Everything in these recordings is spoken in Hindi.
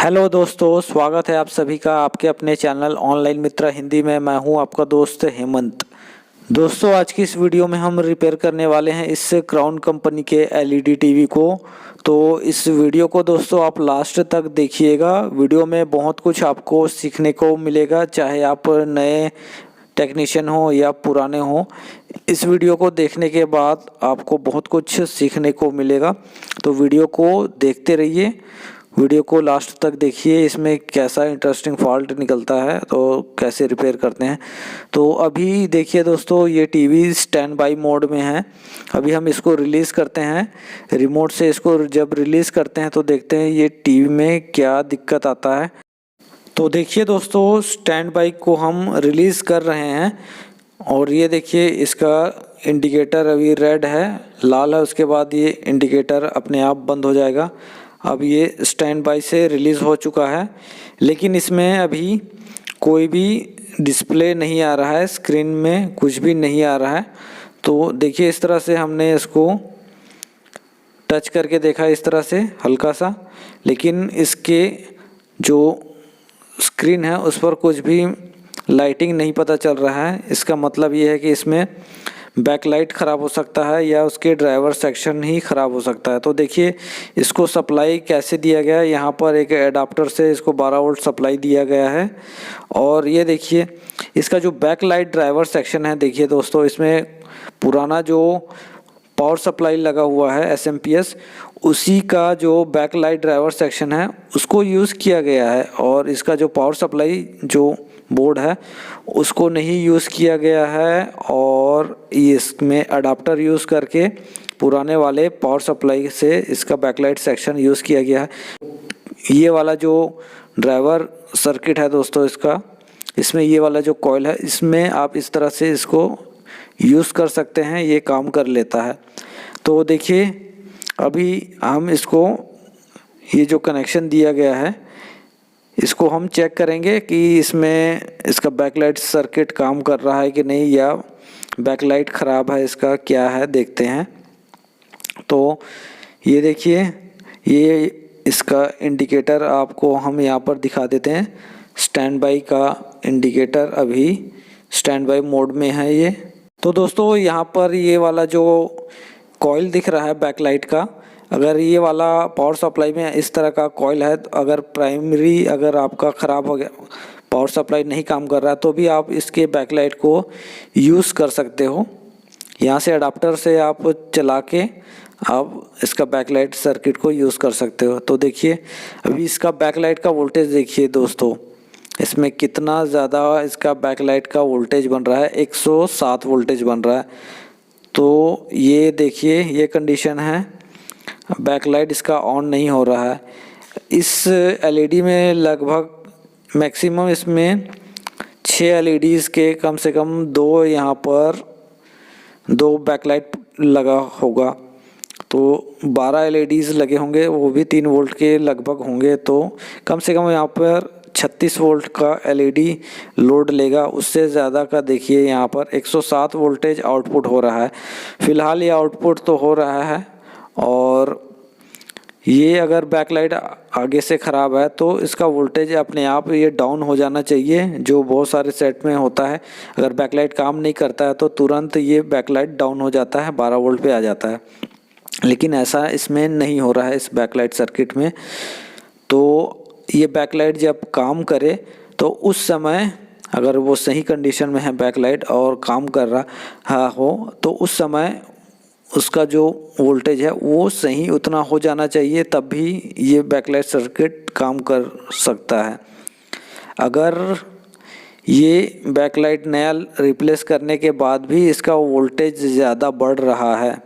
हेलो दोस्तों, स्वागत है आप सभी का आपके अपने चैनल ऑनलाइन मित्र हिंदी में। मैं हूं आपका दोस्त हेमंत। दोस्तों, आज की इस वीडियो में हम रिपेयर करने वाले हैं इस क्राउन कंपनी के एलईडी टीवी को। तो इस वीडियो को दोस्तों आप लास्ट तक देखिएगा। वीडियो में बहुत कुछ आपको सीखने को मिलेगा, चाहे आप नए टेक्नीशियन हो या पुराने हो। इस वीडियो को देखने के बाद आपको बहुत कुछ सीखने को मिलेगा, तो वीडियो को देखते रहिए। वीडियो को लास्ट तक देखिए, इसमें कैसा इंटरेस्टिंग फॉल्ट निकलता है तो कैसे रिपेयर करते हैं। तो अभी देखिए दोस्तों, ये टीवी स्टैंड बाई मोड में है। अभी हम इसको रिलीज़ करते हैं रिमोट से। इसको जब रिलीज़ करते हैं तो देखते हैं ये टीवी में क्या दिक्कत आता है। तो देखिए दोस्तों, स्टैंड बाई को हम रिलीज़ कर रहे हैं और ये देखिए इसका इंडिकेटर अभी रेड है, लाल है, उसके बाद ये इंडिकेटर अपने आप बंद हो जाएगा। अब ये स्टैंड बाई से रिलीज़ हो चुका है, लेकिन इसमें अभी कोई भी डिस्प्ले नहीं आ रहा है, स्क्रीन में कुछ भी नहीं आ रहा है। तो देखिए इस तरह से हमने इसको टच करके देखा, इस तरह से हल्का सा, लेकिन इसके जो स्क्रीन है उस पर कुछ भी लाइटिंग नहीं पता चल रहा है। इसका मतलब ये है कि इसमें बैकलाइट ख़राब हो सकता है या उसके ड्राइवर सेक्शन ही ख़राब हो सकता है। तो देखिए इसको सप्लाई कैसे दिया गया है। यहाँ पर एक एडाप्टर से इसको 12 वोल्ट सप्लाई दिया गया है। और ये देखिए इसका जो बैकलाइट ड्राइवर सेक्शन है, देखिए दोस्तों इसमें पुराना जो पावर सप्लाई लगा हुआ है एसएमपीएस, उसी का जो बैकलाइट ड्राइवर सेक्शन है उसको यूज़ किया गया है। और इसका जो पावर सप्लाई जो बोर्ड है उसको नहीं यूज़ किया गया है और इसमें अडाप्टर यूज़ करके पुराने वाले पावर सप्लाई से इसका बैकलाइट सेक्शन यूज़ किया गया है। ये वाला जो ड्राइवर सर्किट है दोस्तों इसका, इसमें ये वाला जो कॉइल है, इसमें आप इस तरह से इसको यूज़ कर सकते हैं, ये काम कर लेता है। तो देखिए अभी हम इसको, ये जो कनेक्शन दिया गया है इसको हम चेक करेंगे कि इसमें इसका बैकलाइट सर्किट काम कर रहा है कि नहीं, या बैकलाइट ख़राब है, इसका क्या है देखते हैं। तो ये देखिए, ये इसका इंडिकेटर आपको हम यहाँ पर दिखा देते हैं। स्टैंड बाई का इंडिकेटर अभी स्टैंड बाई मोड में है ये। तो दोस्तों यहाँ पर ये वाला जो कॉइल दिख रहा है बैकलाइट का, अगर ये वाला पावर सप्लाई में इस तरह का कॉइल है, अगर प्राइमरी अगर आपका ख़राब हो गया, पावर सप्लाई नहीं काम कर रहा है, तो भी आप इसके बैकलाइट को यूज़ कर सकते हो। यहाँ से अडाप्टर से आप चला के आप इसका बैकलाइट सर्किट को यूज़ कर सकते हो। तो देखिए अभी इसका बैकलाइट का वोल्टेज देखिए दोस्तों, इसमें कितना ज़्यादा इसका बैकलाइट का वोल्टेज बन रहा है, 107 वोल्टेज बन रहा है। तो ये देखिए ये कंडीशन है, बैकलाइट इसका ऑन नहीं हो रहा है। इस एलईडी में लगभग मैक्सिमम इसमें 6 एलईडीज़ के कम से कम 2 यहाँ पर 2 बैकलाइट लगा होगा। तो 12 एलईडीज़ लगे होंगे, वो भी 3 वोल्ट के लगभग होंगे। तो कम से कम यहाँ पर 36 वोल्ट का एलईडी लोड लेगा। उससे ज़्यादा का देखिए यहाँ पर 107 वोल्टेज आउटपुट हो रहा है। फ़िलहाल ये आउटपुट तो हो रहा है, और ये अगर बैकलाइट आगे से ख़राब है तो इसका वोल्टेज अपने आप ये डाउन हो जाना चाहिए, जो बहुत सारे सेट में होता है। अगर बैकलाइट काम नहीं करता है तो तुरंत ये बैकलाइट डाउन हो जाता है, 12 वोल्ट पे आ जाता है। लेकिन ऐसा इसमें नहीं हो रहा है इस बैकलाइट सर्किट में। तो ये बैकलाइट जब काम करे तो उस समय अगर वो सही कंडीशन में है बैकलाइट और काम कर रहा हो, तो उस समय उसका जो वोल्टेज है वो सही उतना हो जाना चाहिए, तब भी ये बैकलाइट सर्किट काम कर सकता है। अगर ये बैकलाइट नया रिप्लेस करने के बाद भी इसका वोल्टेज ज़्यादा बढ़ रहा है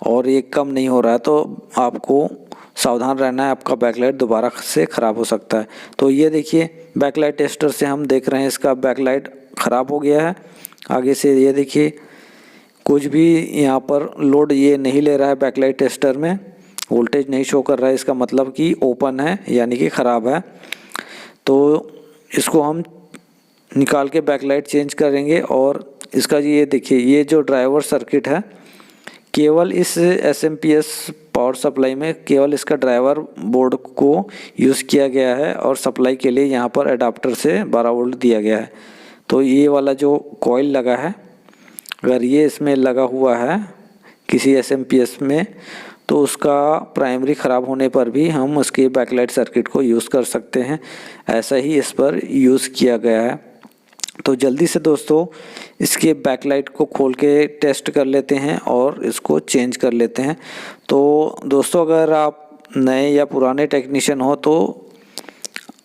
और ये कम नहीं हो रहा है, तो आपको सावधान रहना है, आपका बैकलाइट दोबारा से ख़राब हो सकता है। तो ये देखिए बैकलाइट टेस्टर से हम देख रहे हैं इसका बैकलाइट ख़राब हो गया है। आगे से ये देखिए कुछ भी यहाँ पर लोड ये नहीं ले रहा है, बैकलाइट टेस्टर में वोल्टेज नहीं शो कर रहा है, इसका मतलब कि ओपन है, यानी कि ख़राब है। तो इसको हम निकाल के बैकलाइट चेंज करेंगे। और इसका ये देखिए, ये जो ड्राइवर सर्किट है केवल इस SMPS पावर सप्लाई में केवल इसका ड्राइवर बोर्ड को यूज़ किया गया है और सप्लाई के लिए यहाँ पर एडाप्टर से 12 वोल्ट दिया गया है। तो ये वाला जो कॉइल लगा है, अगर ये इसमें लगा हुआ है किसी SMPS में, तो उसका प्राइमरी ख़राब होने पर भी हम उसके बैकलाइट सर्किट को यूज़ कर सकते हैं। ऐसा ही इस पर यूज़ किया गया है। तो जल्दी से दोस्तों इसके बैकलाइट को खोल के टेस्ट कर लेते हैं और इसको चेंज कर लेते हैं। तो दोस्तों अगर आप नए या पुराने टेक्नीशियन हो तो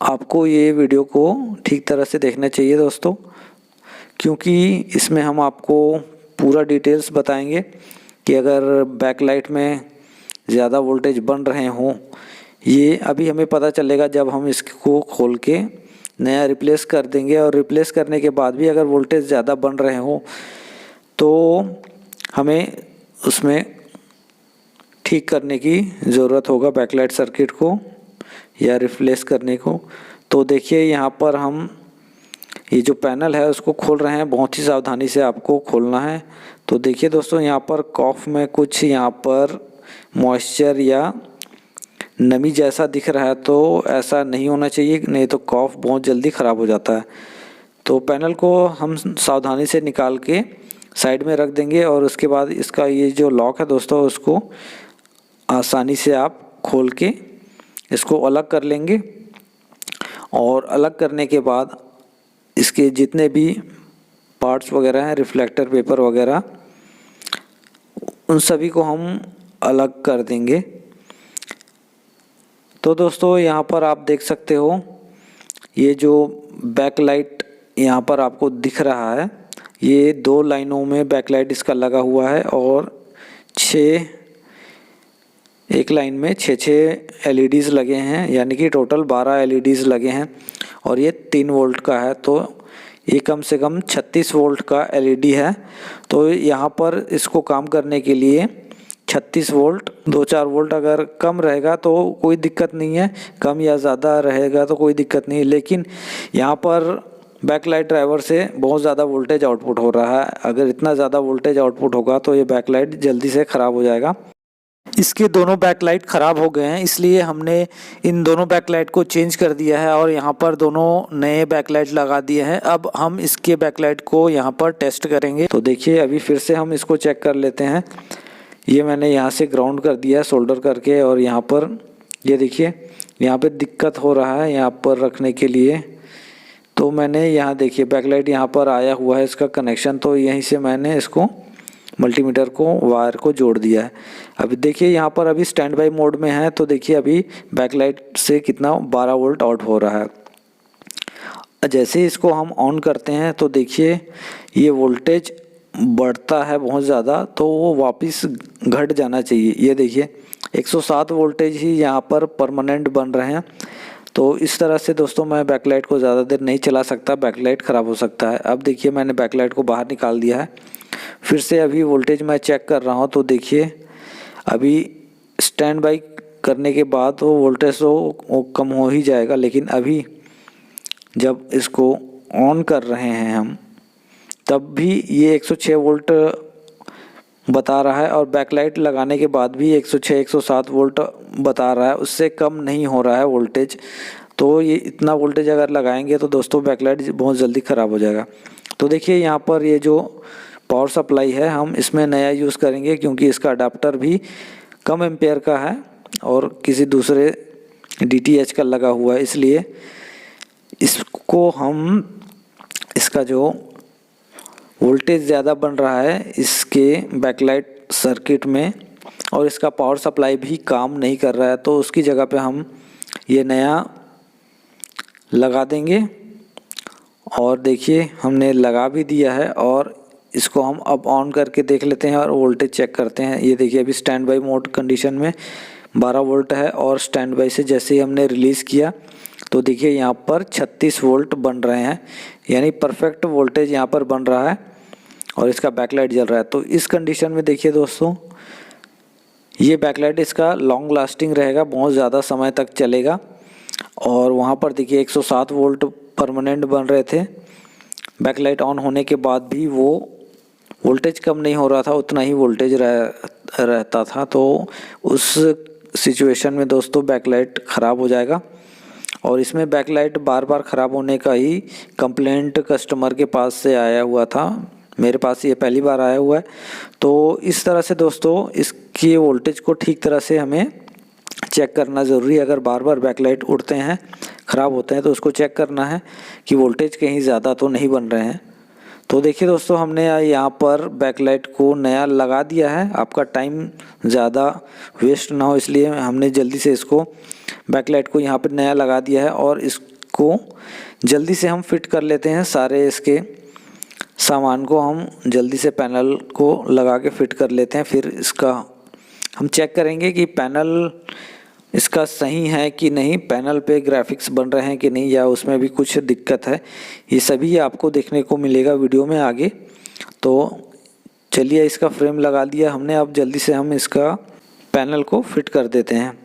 आपको ये वीडियो को ठीक तरह से देखना चाहिए दोस्तों, क्योंकि इसमें हम आपको पूरा डिटेल्स बताएंगे कि अगर बैकलाइट में ज़्यादा वोल्टेज बन रहे हों, ये अभी हमें पता चलेगा जब हम इसको खोल के नया रिप्लेस कर देंगे। और रिप्लेस करने के बाद भी अगर वोल्टेज ज़्यादा बन रहे हों तो हमें उसमें ठीक करने की ज़रूरत होगा बैकलाइट सर्किट को या रिप्लेस करने को। तो देखिए यहाँ पर हम ये जो पैनल है उसको खोल रहे हैं, बहुत ही सावधानी से आपको खोलना है। तो देखिए दोस्तों यहाँ पर कॉफ में कुछ यहाँ पर मॉइस्चर या नमी जैसा दिख रहा है, तो ऐसा नहीं होना चाहिए, नहीं तो कॉफ बहुत जल्दी ख़राब हो जाता है। तो पैनल को हम सावधानी से निकाल के साइड में रख देंगे और उसके बाद इसका ये जो लॉक है दोस्तों उसको आसानी से आप खोल के इसको अलग कर लेंगे। और अलग करने के बाद इसके जितने भी पार्ट्स वगैरह हैं, रिफ्लेक्टर पेपर वगैरह, उन सभी को हम अलग कर देंगे। तो दोस्तों यहाँ पर आप देख सकते हो ये जो बैकलाइट यहाँ पर आपको दिख रहा है, ये 2 लाइनों में बैकलाइट इसका लगा हुआ है और एक लाइन में 6 LEDs लगे हैं, यानी कि टोटल 12 LEDs लगे हैं। और ये 3 वोल्ट का है, तो ये कम से कम 36 वोल्ट का LED है। तो यहाँ पर इसको काम करने के लिए 36 वोल्ट, 2-4 वोल्ट अगर कम रहेगा तो कोई दिक्कत नहीं है, कम या ज़्यादा रहेगा तो कोई दिक्कत नहीं है। लेकिन यहाँ पर बैकलाइट ड्राइवर से बहुत ज़्यादा वोल्टेज आउटपुट हो रहा है। अगर इतना ज़्यादा वोल्टेज आउटपुट होगा तो ये बैकलाइट जल्दी से ख़राब हो जाएगा। इसके दोनों बैकलाइट ख़राब हो गए हैं, इसलिए हमने इन दोनों बैकलाइट को चेंज कर दिया है और यहाँ पर दोनों नए बैकलाइट लगा दिए हैं। अब हम इसके बैकलाइट को यहाँ पर टेस्ट करेंगे। तो देखिए अभी फिर से हम इसको चेक कर लेते हैं। ये मैंने यहाँ से ग्राउंड कर दिया सोल्डर करके, और यहाँ पर ये देखिए यहाँ पे दिक्कत हो रहा है यहाँ पर रखने के लिए। तो मैंने यहाँ देखिए बैकलाइट यहाँ पर आया हुआ है इसका कनेक्शन, तो यहीं से मैंने इसको मल्टीमीटर को वायर को जोड़ दिया है। अभी देखिए यहाँ पर अभी स्टैंड बाई मोड में है, तो देखिए अभी बैकलाइट से कितना 12 वोल्ट आउट हो रहा है। जैसे ही इसको हम ऑन करते हैं तो देखिए ये वोल्टेज बढ़ता है बहुत ज़्यादा, तो वो वापस घट जाना चाहिए। ये देखिए 107 वोल्टेज ही यहाँ पर परमानेंट बन रहे हैं। तो इस तरह से दोस्तों मैं बैकलाइट को ज़्यादा देर नहीं चला सकता, बैकलाइट ख़राब हो सकता है। अब देखिए मैंने बैकलाइट को बाहर निकाल दिया है, फिर से अभी वोल्टेज मैं चेक कर रहा हूँ। तो देखिए अभी स्टैंड बाई करने के बाद वो वोल्टेज तो कम हो ही जाएगा, लेकिन अभी जब इसको ऑन कर रहे हैं हम तब भी ये 106 वोल्ट बता रहा है, और बैकलाइट लगाने के बाद भी 106-107 वोल्ट बता रहा है, उससे कम नहीं हो रहा है वोल्टेज। तो ये इतना वोल्टेज अगर लगाएंगे तो दोस्तों बैकलाइट बहुत जल्दी ख़राब हो जाएगा। तो देखिए यहाँ पर ये जो पावर सप्लाई है हम इसमें नया यूज़ करेंगे, क्योंकि इसका अडाप्टर भी कम एम्पेयर का है और किसी दूसरे DTH का लगा हुआ है, इसलिए इसको हम इसका जो वोल्टेज ज़्यादा बन रहा है इसके बैकलाइट सर्किट में और इसका पावर सप्लाई भी काम नहीं कर रहा है, तो उसकी जगह पे हम ये नया लगा देंगे। और देखिए हमने लगा भी दिया है, और इसको हम अब ऑन करके देख लेते हैं और वोल्टेज चेक करते हैं। ये देखिए अभी स्टैंड बाई मोड कंडीशन में 12 वोल्ट है, और स्टैंड बाई से जैसे ही हमने रिलीज़ किया तो देखिए यहाँ पर 36 वोल्ट बन रहे हैं, यानी परफेक्ट वोल्टेज यहाँ पर बन रहा है और इसका बैकलाइट जल रहा है। तो इस कंडीशन में देखिए दोस्तों ये बैकलाइट इसका लॉन्ग लास्टिंग रहेगा, बहुत ज़्यादा समय तक चलेगा। और वहाँ पर देखिए 107 वोल्ट परमानेंट बन रहे थे, बैकलाइट ऑन होने के बाद भी वो वोल्टेज कम नहीं हो रहा था, उतना ही वोल्टेज रहता था, तो उस सिचुएशन में दोस्तों बैकलाइट ख़राब हो जाएगा। और इसमें बैकलाइट बार बार ख़राब होने का ही कंप्लेंट कस्टमर के पास से आया हुआ था, मेरे पास ये पहली बार आया हुआ है। तो इस तरह से दोस्तों इसकी वोल्टेज को ठीक तरह से हमें चेक करना ज़रूरी है। अगर बार बार बैकलाइट उड़ते हैं, ख़राब होते हैं, तो उसको चेक करना है कि वोल्टेज कहीं ज़्यादा तो नहीं बन रहे हैं। तो देखिए दोस्तों, हमने यहाँ पर बैकलाइट को नया लगा दिया है। आपका टाइम ज़्यादा वेस्ट ना हो इसलिए हमने जल्दी से इसको बैकलाइट को यहाँ पर नया लगा दिया है, और इसको जल्दी से हम फिट कर लेते हैं। सारे इसके सामान को हम जल्दी से पैनल को लगा के फिट कर लेते हैं। फिर इसका हम चेक करेंगे कि पैनल इसका सही है कि नहीं, पैनल पे ग्राफिक्स बन रहे हैं कि नहीं, या उसमें भी कुछ दिक्कत है। ये सभी आपको देखने को मिलेगा वीडियो में आगे। तो चलिए, इसका फ्रेम लगा दिया हमने, अब जल्दी से हम इसका पैनल को फिट कर देते हैं।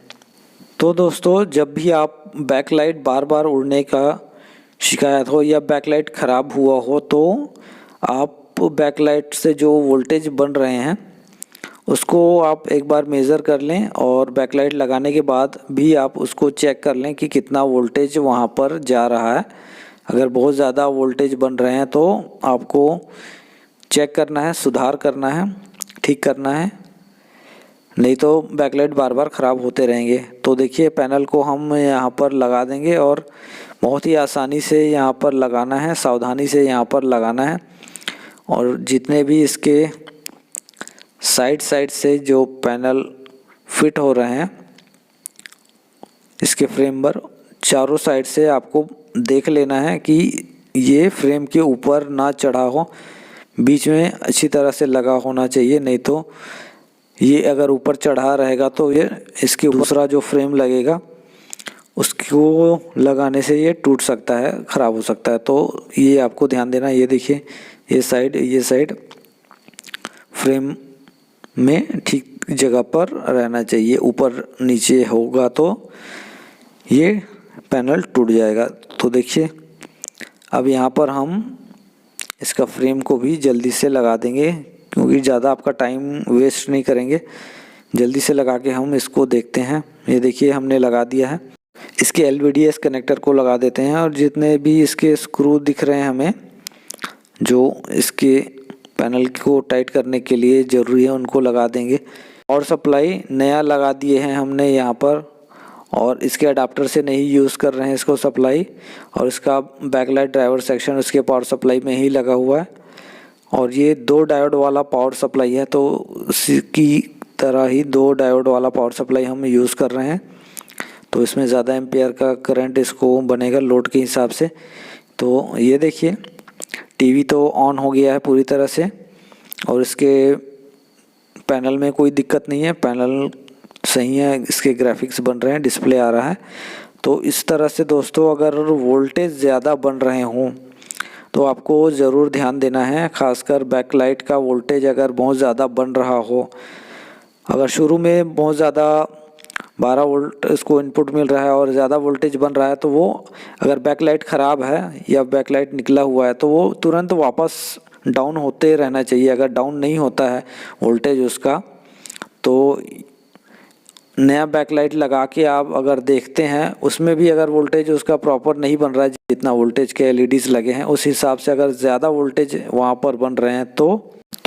तो दोस्तों, जब भी आप बैकलाइट बार बार उड़ने का शिकायत हो या बैकलाइट ख़राब हुआ हो, तो आप बैकलाइट से जो वोल्टेज बन रहे हैं उसको आप एक बार मेज़र कर लें, और बैकलाइट लगाने के बाद भी आप उसको चेक कर लें कि कितना वोल्टेज वहाँ पर जा रहा है। अगर बहुत ज़्यादा वोल्टेज बन रहे हैं तो आपको चेक करना है, सुधार करना है, ठीक करना है, नहीं तो बैकलाइट बार बार ख़राब होते रहेंगे। तो देखिए, पैनल को हम यहाँ पर लगा देंगे, और बहुत ही आसानी से यहाँ पर लगाना है, सावधानी से यहाँ पर लगाना है। और जितने भी इसके साइड से जो पैनल फिट हो रहे हैं इसके फ्रेम पर, चारों साइड से आपको देख लेना है कि ये फ्रेम के ऊपर ना चढ़ा हो, बीच में अच्छी तरह से लगा होना चाहिए। नहीं तो ये अगर ऊपर चढ़ा रहेगा तो ये इसके दूसरा जो फ्रेम लगेगा उसको लगाने से ये टूट सकता है, ख़राब हो सकता है। तो ये आपको ध्यान देना। ये देखिए, ये साइड फ्रेम में ठीक जगह पर रहना चाहिए। ऊपर नीचे होगा तो ये पैनल टूट जाएगा। तो देखिए, अब यहाँ पर हम इसका फ्रेम को भी जल्दी से लगा देंगे, क्योंकि ज़्यादा आपका टाइम वेस्ट नहीं करेंगे। जल्दी से लगा के हम इसको देखते हैं। ये देखिए, हमने लगा दिया है। इसके LVDS कनेक्टर को लगा देते हैं, और जितने भी इसके स्क्रू दिख रहे हैं हमें, जो इसके पैनल को टाइट करने के लिए ज़रूरी है, उनको लगा देंगे। पावर सप्लाई नया लगा दिए हैं हमने यहाँ पर, और इसके अडाप्टर से नहीं यूज़ कर रहे हैं इसको सप्लाई। और इसका बैकलाइट ड्राइवर सेक्शन इसके पावर सप्लाई में ही लगा हुआ है, और ये 2 डायोड वाला पावर सप्लाई है। तो इसकी तरह ही 2 डायोड वाला पावर सप्लाई हम यूज़ कर रहे हैं। तो इसमें ज़्यादा एम्पियर का करंट इसको बनेगा लोड के हिसाब से। तो ये देखिए, टीवी तो ऑन हो गया है पूरी तरह से, और इसके पैनल में कोई दिक्कत नहीं है, पैनल सही है, इसके ग्राफिक्स बन रहे हैं, डिस्प्ले आ रहा है। तो इस तरह से दोस्तों, अगर वोल्टेज ज़्यादा बन रहे हों तो आपको ज़रूर ध्यान देना है। खासकर बैकलाइट का वोल्टेज अगर बहुत ज़्यादा बन रहा हो, अगर शुरू में बहुत ज़्यादा 12 वोल्ट इसको इनपुट मिल रहा है और ज़्यादा वोल्टेज बन रहा है, तो वो अगर बैकलाइट ख़राब है या बैकलाइट निकला हुआ है तो वो तुरंत वापस डाउन होते रहना चाहिए। अगर डाउन नहीं होता है वोल्टेज उसका, तो नया बैकलाइट लगा के आप अगर देखते हैं, उसमें भी अगर वोल्टेज उसका प्रॉपर नहीं बन रहा है, जितना वोल्टेज के LEDs लगे हैं उस हिसाब से अगर ज़्यादा वोल्टेज वहाँ पर बन रहे हैं, तो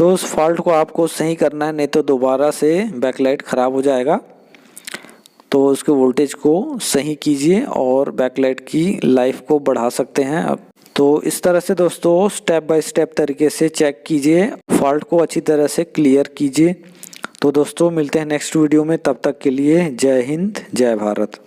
उस फॉल्ट को आपको सही करना है, नहीं तो दोबारा से बैकलाइट ख़राब हो जाएगा। तो उसके वोल्टेज को सही कीजिए और बैकलाइट की लाइफ को बढ़ा सकते हैं। तो इस तरह से दोस्तों स्टेप बाय स्टेप तरीके से चेक कीजिए, फॉल्ट को अच्छी तरह से क्लियर कीजिए। तो दोस्तों मिलते हैं नेक्स्ट वीडियो में, तब तक के लिए जय हिंद, जय भारत।